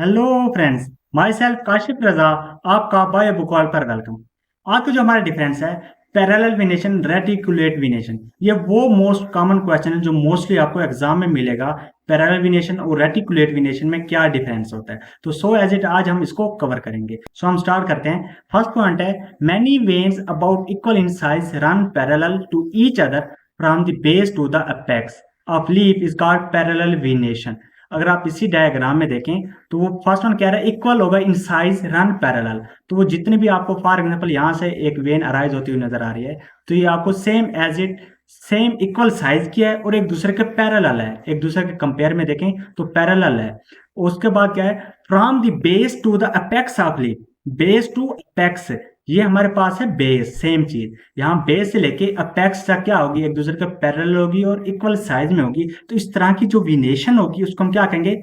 Hello friends, myself Kashif Raza, आपका बाय बुकॉल पर वेलकम। आज का जो हमारा डिफरेंस है पैरेलल विनेशन रेटिकुलेट विनेशन, ये वो मोस्ट कॉमन क्वेश्चन है जो मोस्टली आपको एग्जाम में मिलेगा। पैरेलल विनेशन और रेटिकुलेट विनेशन में क्या डिफरेंस होता है, तो सो एज इट आज हम इसको कवर करेंगे। सो हम स्टार्ट करते हैं। फर्स्ट पॉइंट है many veins about equal in size run parallel to each other from the base to the apex of leaf is called parallel venation. अगर आप इसी डायग्राम में देखें तो वो फर्स्ट वन कह रहा है इक्वल होगा इन साइज रन पैरेलल। तो वो जितने भी आपको फॉर एग्जांपल यहाँ से एक वेन अराइज होती हुई नजर आ रही है, तो ये आपको same as it same equal size की है और एक दूसरे के पैरेलल है। एक दूसरे के कंपेयर में देखें तो पैरेलल है। उसके बाद क्या है from the base to the apex of leaf, base to apex, ये हमारे पास है बेस, सेम चीज। यहाँ बेस से लेके अपेक्स तक क्या होगी, एक दूसरे के पैरेलल होगी और इक्वल साइज में होगी। तो इस तरह की जो विनेशन होगी उसको हम क्या कहेंगे,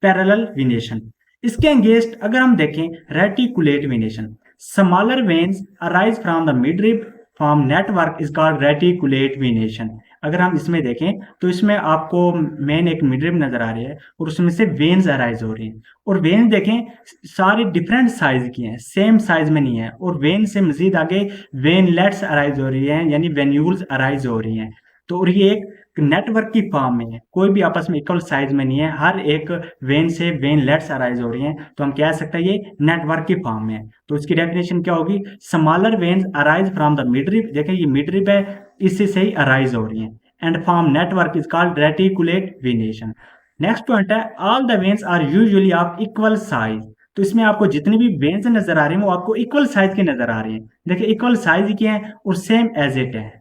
पैरेलल विनेशन। इसके अगेंस्ट अगर हम देखें reticulate विनेशन, smaller veins arise from the mid rib form network is called reticulate विनेशन। अगर हम इसमें देखें तो इसमें आपको मेन एक मिड रिब नजर आ रही है और उसमें से वेन्स अराइज हो रही हैं। और वेन देखें सारे डिफरेंट साइज की हैं, सेम साइज में नहीं है। और वेन से मजीद आगे वेनलेट्स अराइज हो रही हैं, यानी वेन्यूल्स अराइज हो रही हैं। तो और ये एक नेटवर्क की फॉर्म में है, कोई भी आपस में इक्वल साइज में नहीं है। हर एक वेन से वेनलेट्स अराइज हो रही हैं, तो हम कह सकते हैं ये नेटवर्क की फॉर्म में है। तो इसकी डेफिनेशन क्या होगी, smaller veins arise from the mid rib, देखें ये मिड रिब है, इससे से ही अराइज हो रही हैं। And form network is called reticulate venation. Next point है all the veins are usually of equal size. तो इसमें आपको जितनी भी वेन्स नजर आ रही हैं वो आपको इक्वल साइज की नजर आ रही हैं। देखिए इक्वल साइज की हैं और सेम एज इट है।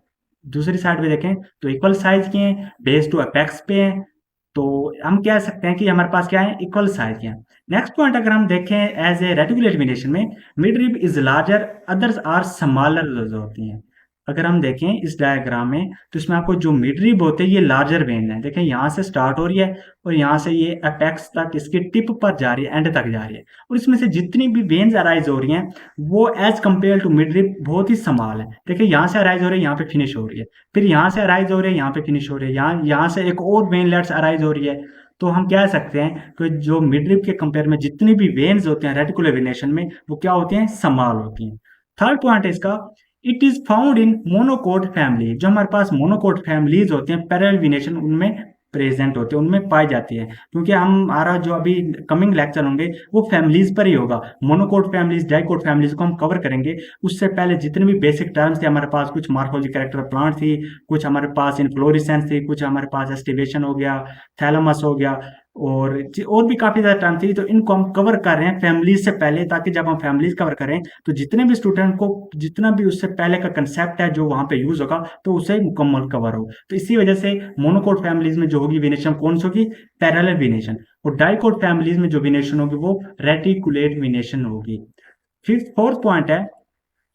दूसरी साइड पे देखें तो इक्वल साइज की हैं, बेस टू अपेक्स पे हैं। तो हम कह सकते हैं कि हमारे पास क्या है, इक्वल साइज के हैं। नेक्स्ट पॉइंट अगर हम देखें एज ए रेटिकुलेट विनेशन में, midrib is larger others are smaller होती हैं। अगर हम देखें इस डायग्राम में तो इसमें आपको जो मिड रिब होते हैं ये लार्जर वेन है। देखें यहाँ से स्टार्ट हो रही है और यहाँ से ये अपेक्स तक इसकी टिप पर जा रही है, एंड तक जा रही है। और इसमें से जितनी भी वेन्स अराइज हो रही हैं वो as compare to midrib बहुत ही स्मॉल है। देखिए यहाँ से अराइज हो रही है, यहाँ पे फिनिश हो रही है, फिर यहाँ से अराइज हो रही है, यहाँ पे फिनिश हो रही है, यहाँ से एक और वेनलेट्स अराइज हो रही है। तो हम कह सकते हैं कि जो मिड रिब के कंपेयर में जितनी भी वेन्स होते हैं रेटिकुलर वेनेशन में वो क्या होती हैं, स्मॉल होती हैं। थर्ड पॉइंट है इसका, it is found in monocot family. जो हमारे पास मोनोकोट फैमिलीज होते हैं पैरेलल विनेशन उनमें प्रेजेंट होते हैं, उनमें पाई जाती है। क्योंकि हमारा जो अभी कमिंग लेक्चर होंगे वो फैमिलीज पर ही होगा। मोनोकोट फैमिलीज डाइकोट फैमिलीज को हम कवर करेंगे। उससे पहले जितने भी बेसिक टर्म्स थे हमारे पास, कुछ मार्फोलॉजी कैरेक्टर प्लांट थी, कुछ हमारे पास इनफ्लोरेसेंस थी, कुछ हमारे पास एस्टिवेशन हो गया, थैलेमस हो गया, और भी काफी ज्यादा टर्म थी। तो इनको हम कवर कर रहे हैं फैमिलीज से पहले, ताकि जब हम फैमिलीज कवर करें तो जितने भी स्टूडेंट को जितना भी उससे पहले का कंसेप्ट है जो वहां पे यूज होगा तो उसे मुकम्मल कवर हो। तो इसी वजह से मोनोकोट फैमिलीज में जो होगी विनेशन कौन सी होगी, पैरेलल विनेशन। और डाइकोट फैमिलीज में जो विनेशन होगी वो रेटिकुलेट विनेशन होगी। फिफ्थ फोर्थ पॉइंट है,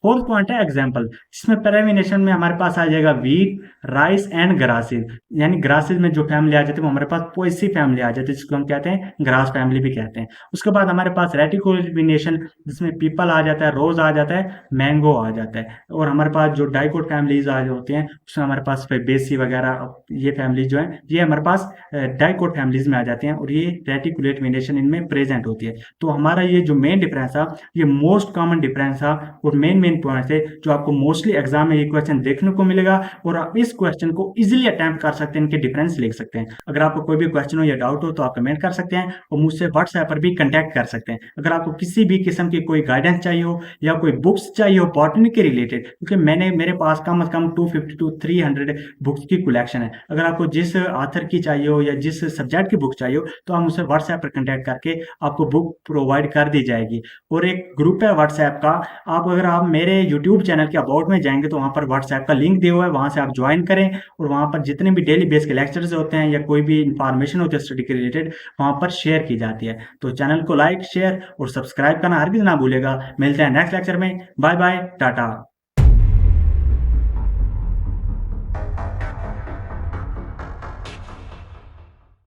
फोर्थ पॉइंट है एग्जाम्पल, जिसमें पेरामिनेशन में हमारे पास आ जाएगा वीट, राइस एंड ग्रासेस। यानी ग्रासेस में जो फैमिली आ जाती है वो हमारे पास पोएसी फैमिली आ जाती है, जिसको हम कहते हैं ग्रास फैमिली भी कहते हैं। उसके बाद हमारे पास रेटिकुलेशन जिसमें पीपल आ जाता है, रोज आ जाता है, मैंगो आ जाता है। और हमारे पास जो डाइकोट फैमिलीज आ होती हैं उसमें हमारे पास बेसी वगैरह ये फैमिली जो है ये हमारे पास डाइकोट फैमिलीज में आ जाती हैं और ये रेटिकुलेट विनेशन इनमें प्रेजेंट होती है। तो हमारा ये जो मेन डिफरेंस था ये मोस्ट कॉमन डिफरेंस था और मेन पॉइंट है जो आपको मोस्टली एग्जाम में ये क्वेश्चन देखने को मिलेगा। और आप इस क्वेश्चन को इजीली अटेम्प्ट कर सकते हैं, इनके डिफरेंस लिख सकते हैं। अगर आपको कोई भी क्वेश्चन हो या डाउट हो तो आप कमेंट कर सकते हैं और मुझसे व्हाट्सएप पर भी कंटेक्ट कर सकते हैं। अगर आपको किसी भी किस्म की कोई गाइडेंस चाहिए हो या कोई बुक्स चाहिए हो बॉटनी के रिलेटेड, क्योंकि मेरे पास कम से कम 250 to 300 बुक्स की कलेक्शन है। अगर आपको जिस ऑथर की चाहिए हो या जिस सब्जेक्ट की बुक चाहिए हो तो आप मुझसे व्हाट्सएप पर कंटेक्ट करके आपको बुक प्रोवाइड कर दी जाएगी। और एक ग्रुप है व्हाट्सएप का, अगर आप मेरे यूट्यूब चैनल के अबाउट में जाएंगे तो वहां पर व्हाट्सएप का लिंक दिया हुआ है, वहां से आप ज्वाइन करें। और वहां पर जितने भी डेली बेस के लेक्चर्स होते हैं या कोई भी इंफॉर्मेशन होती है स्टडी के रिलेटेड वहां पर शेयर की जाती है। तो चैनल को लाइक, शेयर और सब्सक्राइब करना हरगिज ना भूलेगा। मिलते हैं नेक्स्ट लेक्चर में। Bye bye, Tata.